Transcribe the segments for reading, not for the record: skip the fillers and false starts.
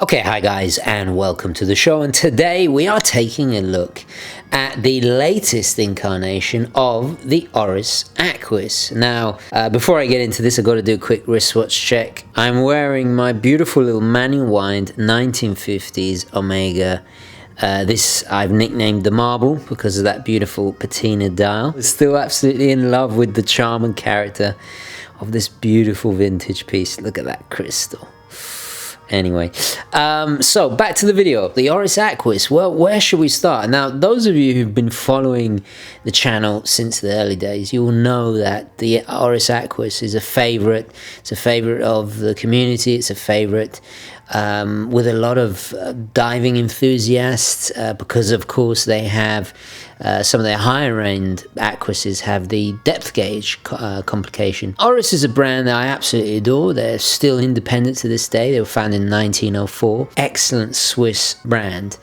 Okay, hi guys, and welcome to the show. And today we are taking a look at the latest incarnation of the Oris Aquis. Now, before I get into this, I've got to do a quick wristwatch check. I'm wearing my beautiful little manual wind 1950s Omega. This I've nicknamed the Marble because of that beautiful patina dial. I'm still absolutely in love with the charm and character of this beautiful vintage piece. Look at that crystal. Anyway, so back to the video. The Oris Aquis. Well, where should we start? Now, those of you who've been following the channel since the early days, you will know that the Oris Aquis is a favorite. It's a favorite of the community. It's a favorite with a lot of diving enthusiasts because, of course, they have some of their higher end Aquises have the depth gauge complication. Oris is a brand that I absolutely adore. They're still independent to this day. They were founded in 1904. Excellent Swiss brand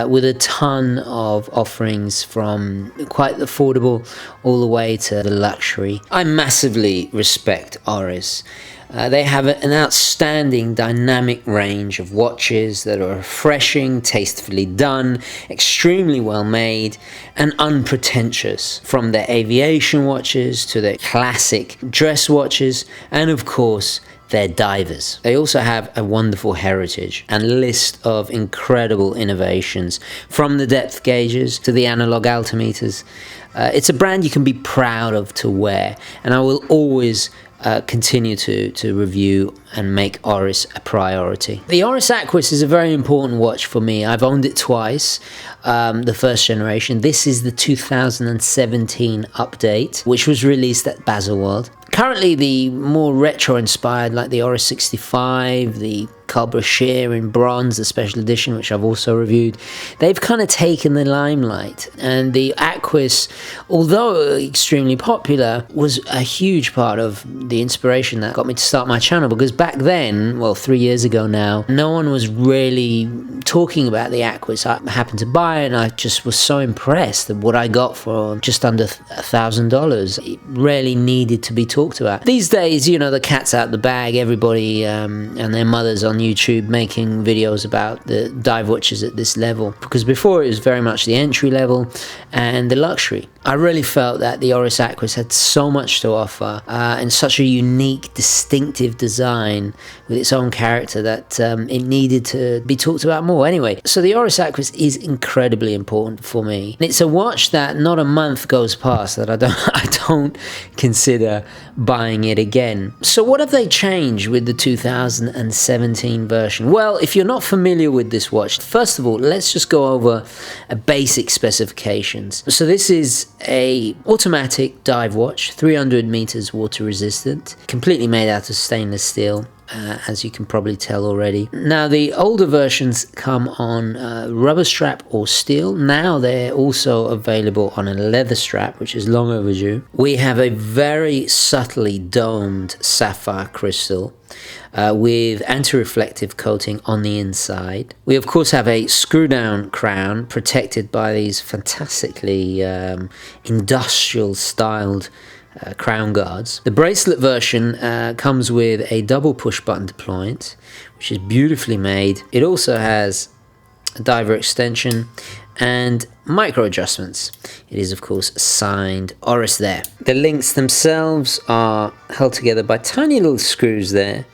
with a ton of offerings from quite affordable all the way to the luxury. I massively respect Oris. They have an outstanding dynamic range of watches that are refreshing, tastefully done, extremely well made, and unpretentious. From their aviation watches to their classic dress watches, and of course, their divers. They also have a wonderful heritage and list of incredible innovations, from the depth gauges to the analog altimeters. It's a brand you can be proud of to wear, and I will always continue to review and make Oris a priority. The Oris Aquis is a very important watch for me. I've owned it twice, the first generation. This is the 2017 update, which was released at Baselworld. Currently, the more retro-inspired, like the Oris 65, the Brashear in bronze, the special edition, which I've also reviewed, they've kind of taken the limelight. And the Aquis, although extremely popular, was a huge part of the inspiration that got me to start my channel, because back then, well, 3 years ago now, no one was really talking about the Aquis. I happened to buy it and I just was so impressed at what I got for just under $1,000. It really needed to be talked about. These days, you know, the cat's out the bag. Everybody and their mothers on YouTube making videos about the dive watches at this level, because before it was very much the entry level and the luxury. I really felt that the Oris Aquis had so much to offer and such a unique, distinctive design with its own character that it needed to be talked about more. Anyway, so the Oris Aquis is incredibly important for me. And it's a watch that not a month goes past that I don't consider buying it again. So what have they changed with the 2017 version? Well, if you're not familiar with this watch, first of all, let's just go over a basic specifications. So this is a automatic dive watch, 300 meters water resistant, completely made out of stainless steel, as you can probably tell already. Now, the older versions come on rubber strap or steel. Now they're also available on a leather strap, which is long overdue. We have a very subtly domed sapphire crystal with anti-reflective coating on the inside. We of course have a screw-down crown protected by these fantastically industrial styled crown guards. The bracelet version comes with a double push button deployment, which is beautifully made. It also has a diver extension and micro adjustments. It is of course signed Oris there. The links themselves are held together by tiny little screws there,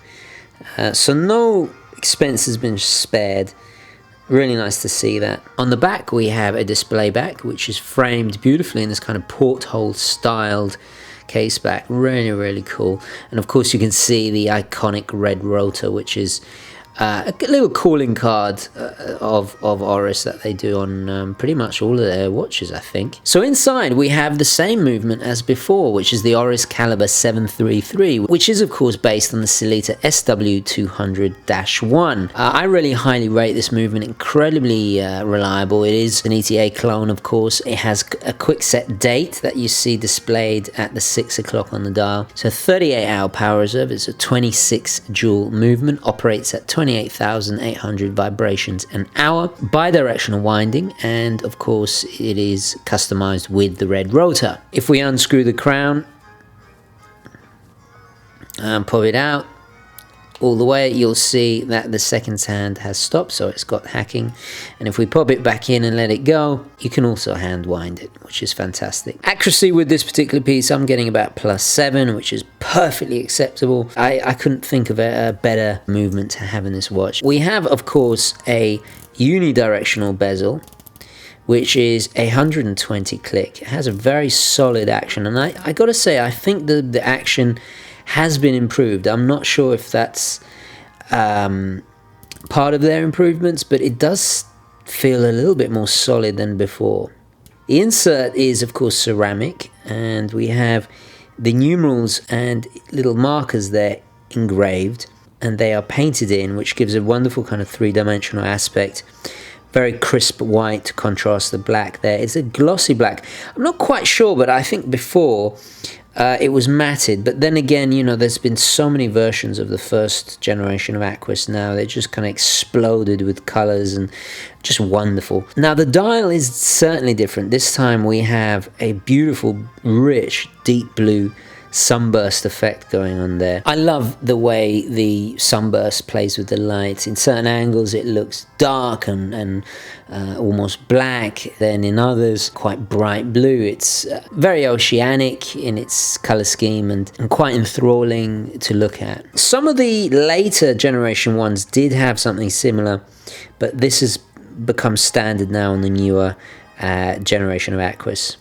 so no expense has been spared. Really nice to see that. On the back we have a display back, which is framed beautifully in this kind of porthole styled case back. Really cool. And of course you can see the iconic red rotor, which is a little calling card of Oris that they do on pretty much all of their watches, I think. So inside we have the same movement as before, which is the Oris Caliber 733, which is of course based on the Sellita SW200-1. I really highly rate this movement, incredibly reliable. It is an ETA clone, of course. It has a quick set date that you see displayed at the 6 o'clock on the dial. So 38-hour power reserve. It's a 26 joule movement, operates at 28,800 vibrations an hour, bidirectional winding, and of course it is customized with the red rotor. If we unscrew the crown and pop it out, all the way, you'll see that the second hand has stopped, so it's got hacking. And if we pop it back in and let it go, you can also hand wind it, which is fantastic. Accuracy with this particular piece, I'm getting about +7, which is perfectly acceptable. I couldn't think of a better movement to have in this watch. We have, of course, a unidirectional bezel, which is 120 click. It has a very solid action, and I gotta say, I think the action has been improved. I'm not sure if that's part of their improvements, but it does feel a little bit more solid than before. The insert is, of course, ceramic, and we have the numerals and little markers there engraved, and they are painted in, which gives a wonderful kind of three-dimensional aspect. Very crisp white to contrast the black there. It's a glossy black. I'm not quite sure, but I think before it was matted, but then again, you know, there's been so many versions of the first generation of Aquis now. They just kind of exploded with colors and just wonderful. Now, the dial is certainly different. This time we have a beautiful, rich, deep blue sunburst effect going on there. I love the way the sunburst plays with the light. In certain angles it looks dark and almost black, then in others quite bright blue. It's very oceanic in its color scheme and quite enthralling to look at. Some of the later generation ones did have something similar, but this has become standard now on the newer generation of Aquis.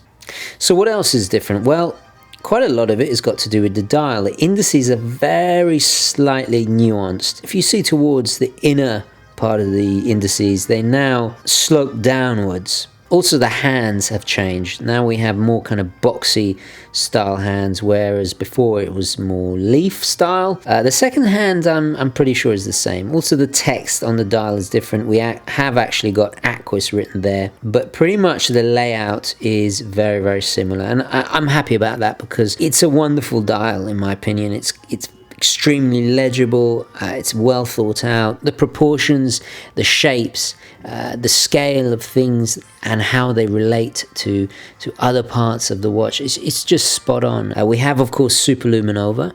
So what else is different? Well, quite a lot of it has got to do with the dial. The indices are very slightly nuanced. If you see towards the inner part of the indices, they now slope downwards. Also, the hands have changed. Now we have more kind of boxy style hands, whereas before it was more leaf style. The second hand, I'm pretty sure, is the same. Also, the text on the dial is different. We have actually got Aquis written there, but pretty much the layout is very, very similar. And I'm happy about that because it's a wonderful dial, in my opinion. It's extremely legible, it's well thought out. The proportions, the shapes, the scale of things and how they relate to other parts of the watch, it's just spot on. We have, of course, Superluminova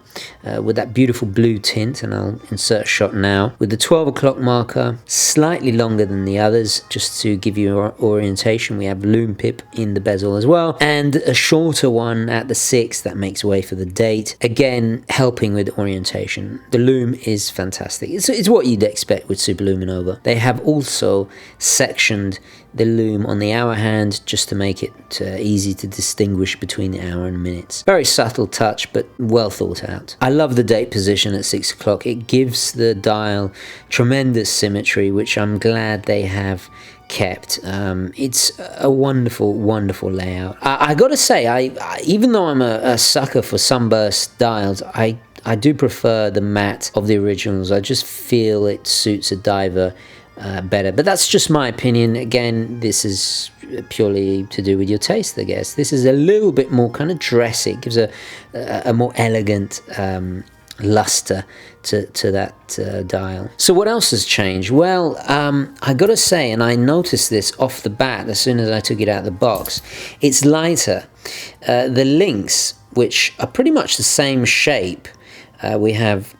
with that beautiful blue tint, and I'll insert a shot now. With the 12 o'clock marker, slightly longer than the others, just to give you orientation. We have Lume Pip in the bezel as well, and a shorter one at the 6 that makes way for the date, again helping with orientation. The lume is fantastic. It's what you'd expect with Superluminova. They have also sectioned the lume on the hour hand just to make it easy to distinguish between the hour and minutes. Very subtle touch, but well thought out. I love the date position at 6 o'clock. It gives the dial tremendous symmetry, which I'm glad they have kept. It's a wonderful, wonderful layout. I gotta say, even though I'm a sucker for sunburst dials, I do prefer the matte of the originals. I just feel it suits a diver better, but that's just my opinion. Again, this is purely to do with your taste, I guess. This is a little bit more kind of dressy. It gives a more elegant luster to that dial. So what else has changed? Well, I gotta say, and I noticed this off the bat as soon as I took it out of the box, it's lighter. The links, which are pretty much the same shape, we have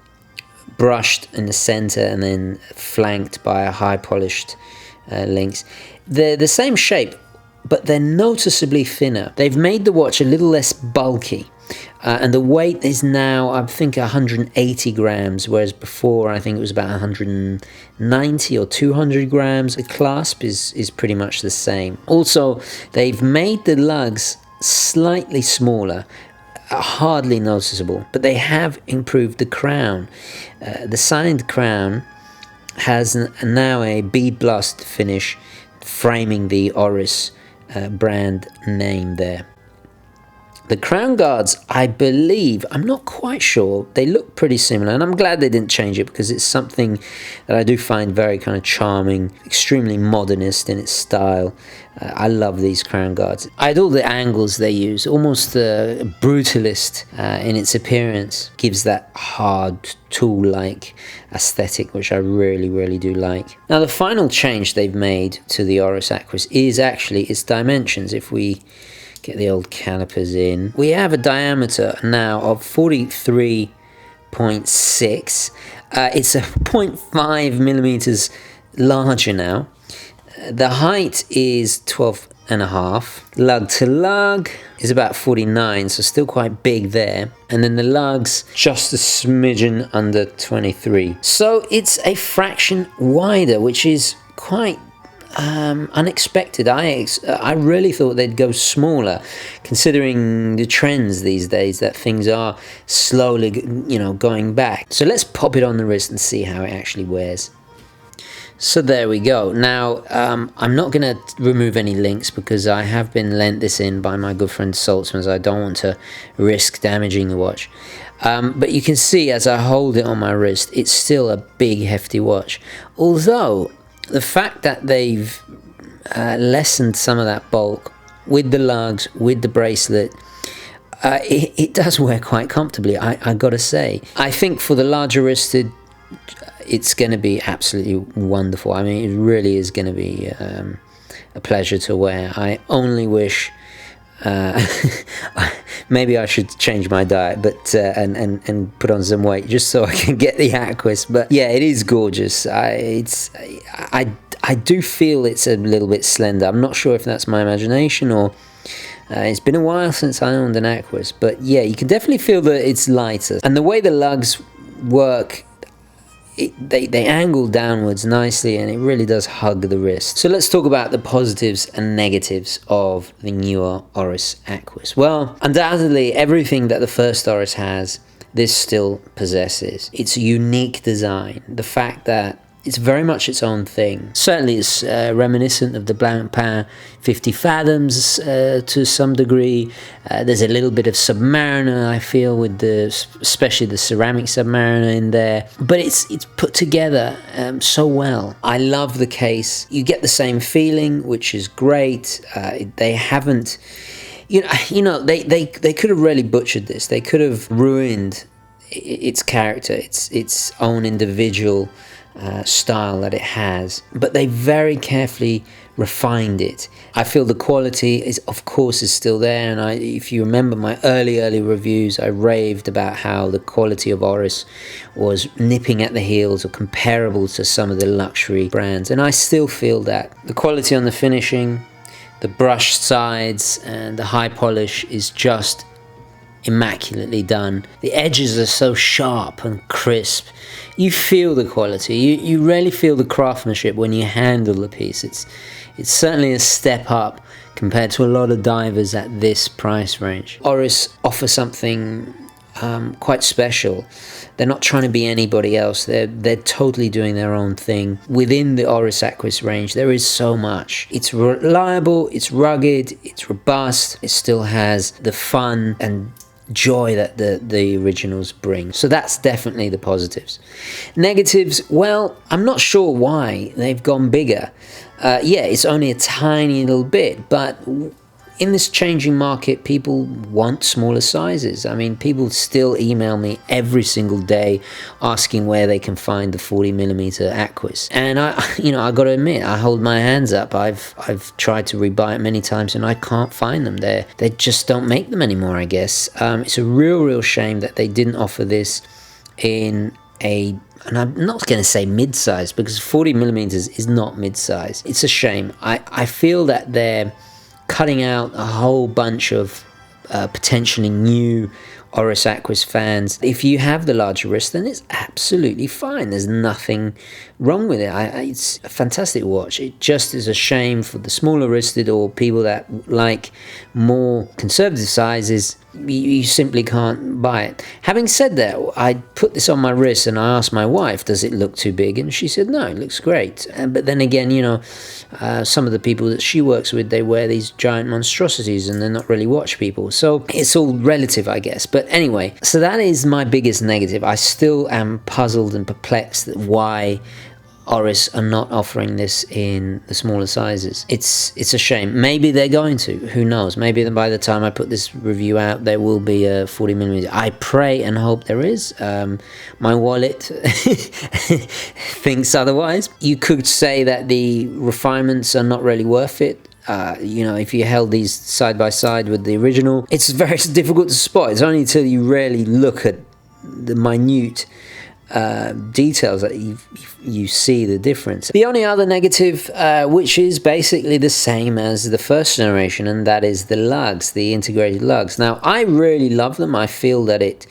brushed in the center and then flanked by a high polished links. They're the same shape, but they're noticeably thinner. They've made the watch a little less bulky, and the weight is now, I think, 180 grams, whereas before I think it was about 190 or 200 grams. The clasp is pretty much the same. Also, they've made the lugs slightly smaller, hardly noticeable, but they have improved the crown. The signed crown has now a bead blast finish framing the Oris brand name there. The crown guards, I believe, I'm not quite sure, they look pretty similar, and I'm glad they didn't change it because it's something that I do find very kind of charming, extremely modernist in its style. I love these crown guards. I adore the angles they use, almost brutalist in its appearance. Gives that hard tool-like aesthetic, which I really, really do like. Now, the final change they've made to the Oris Aquis is actually its dimensions. If we get the old calipers in, we have a diameter now of 43 0.6. It's a 0.5 millimeters larger now. The height is 12.5. Lug to lug is about 49, so still quite big there. And then the lugs just a smidgen under 23. So it's a fraction wider, which is quite unexpected. I really thought they'd go smaller, considering the trends these days that things are slowly, going back. So let's pop it on the wrist and see how it actually wears. So there we go. Now, I'm not going to remove any links because I have been lent this in by my good friend Saltzmans. I don't want to risk damaging the watch. But you can see as I hold it on my wrist, it's still a big, hefty watch. Although, the fact that they've lessened some of that bulk with the lugs, with the bracelet, it does wear quite comfortably, I gotta say. I think for the larger wristed, it's going to be absolutely wonderful. I mean, it really is going to be a pleasure to wear. I only wish maybe I should change my diet, but and put on some weight just so I can get the Aquis. But yeah, it is gorgeous. I do feel it's a little bit slender. I'm not sure if that's my imagination or it's been a while since I owned an Aquis, but yeah, you can definitely feel that it's lighter. And the way the lugs work, they angle downwards nicely, and it really does hug the wrist. So let's talk about the positives and negatives of the newer Oris Aquis. Well, undoubtedly everything that the first Oris has, this still possesses. Its unique design, the fact that it's very much its own thing. Certainly it's reminiscent of the Blancpain 50 Fathoms to some degree. There's a little bit of Submariner, I feel, with especially the ceramic Submariner in there. But it's put together so well. I love the case. You get the same feeling, which is great. They haven't, they could have really butchered this. They could have ruined its character, its own individual style that it has, but they very carefully refined it. I feel the quality is, of course, is still there, and if you remember my early reviews, I raved about how the quality of Oris was nipping at the heels or comparable to some of the luxury brands, and I still feel that. The quality on the finishing, the brushed sides, and the high polish is just immaculately done. The edges are so sharp and crisp. You feel the quality. You really feel the craftsmanship when you handle the piece. It's certainly a step up compared to a lot of divers at this price range. Oris offer something quite special. They're not trying to be anybody else. They're totally doing their own thing. Within the Oris Aquis range, there is so much. It's reliable, it's rugged, it's robust. It still has the fun and joy that the originals bring. So that's definitely the positives. Negatives, well, I'm not sure why they've gone bigger. Yeah, it's only a tiny little bit, but in this changing market, people want smaller sizes. I mean, people still email me every single day asking where they can find the 40mm Aquis. And I got to admit, I hold my hands up. I've tried to rebuy it many times and I can't find them. They just don't make them anymore, I guess. It's a real shame that they didn't offer this in and I'm not going to say mid-size, because 40mm is not mid-size. It's a shame. I feel that they're cutting out a whole bunch of potentially new Oris Aquis fans. If you have the larger wrist, then it's absolutely fine. There's nothing wrong with it. It's a fantastic watch. It just is a shame for the smaller wristed or people that like more conservative sizes. You simply can't buy it. Having said that, I put this on my wrist and I asked my wife, does it look too big? And she said, no, it looks great. But then again, some of the people that she works with, they wear these giant monstrosities and they're not really watch people. So it's all relative, I guess. But anyway, so that is my biggest negative. I still am puzzled and perplexed at why Oris are not offering this in the smaller sizes. It's a shame. Maybe they're going to. Who knows? Maybe by the time I put this review out, there will be a 40mm. I pray and hope there is. My wallet thinks otherwise. You could say that the refinements are not really worth it. If you held these side by side with the original, it's very difficult to spot. It's only until you really look at the minute details that you see the difference. The only other negative, which is basically the same as the first generation, and that is the lugs, the integrated lugs. Now, I really love them. I feel that it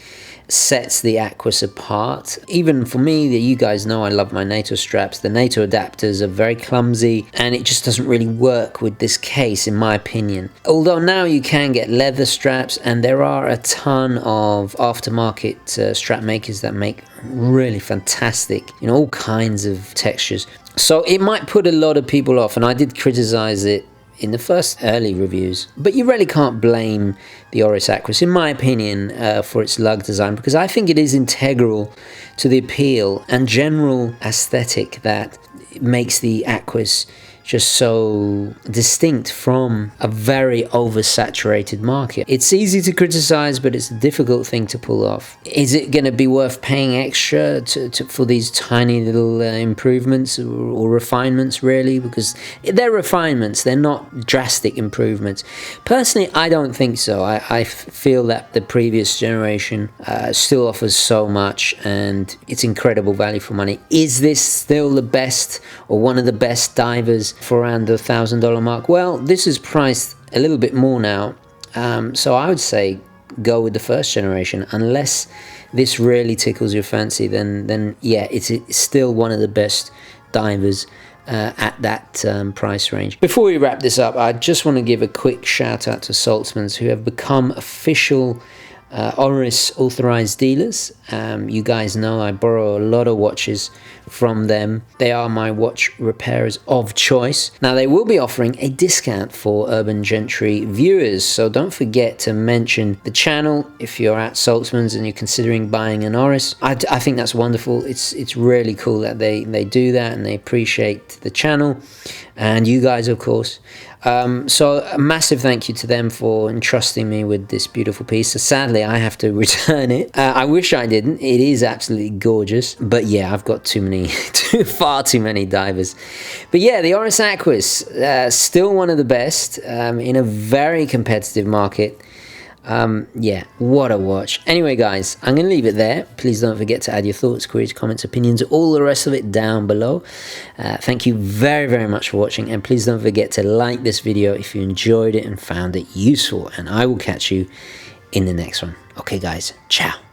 sets the Aquis apart. Even for me, you guys know I love my NATO straps. The NATO adapters are very clumsy, and it just doesn't really work with this case, in my opinion. Although now you can get leather straps, and there are a ton of aftermarket strap makers that make really fantastic, all kinds of textures. So it might put a lot of people off, and I did criticize it in the first early reviews, but you really can't blame the Oris Aquis, in my opinion, for its lug design, because I think it is integral to the appeal and general aesthetic that makes the Aquis just so distinct from a very oversaturated market. It's easy to criticize, but it's a difficult thing to pull off. Is it going to be worth paying extra for these tiny little improvements or refinements, really? Because they're refinements, they're not drastic improvements. Personally, I don't think so. I feel that the previous generation still offers so much, and it's incredible value for money. Is this still the best or one of the best divers for around the $1,000 mark? Well, this is priced a little bit more now, so I would say go with the first generation. Unless this really tickles your fancy, then yeah, it's still one of the best divers at that price range. Before we wrap this up, I just want to give a quick shout out to Saltzmans, who have become official Oris authorized dealers. You guys know I borrow a lot of watches from them. They are my watch repairers of choice. Now, they will be offering a discount for Urban Gentry viewers, so don't forget to mention the channel if you're at Saltzmans and you're considering buying an Oris. I think that's wonderful. It's really cool that they do that, and they appreciate the channel and you guys, of course. So a massive thank you to them for entrusting me with this beautiful piece. So sadly, I have to return it. I wish I didn't. It is absolutely gorgeous, but yeah, I've got far too many divers. But yeah, the Oris Aquis, still one of the best in a very competitive market. Yeah, what a watch. Anyway, guys, I'm going to leave it there. Please don't forget to add your thoughts, queries, comments, opinions, all the rest of it down below. Thank you very, very much for watching, and please don't forget to like this video if you enjoyed it and found it useful, and I will catch you in the next one. Okay, guys, ciao.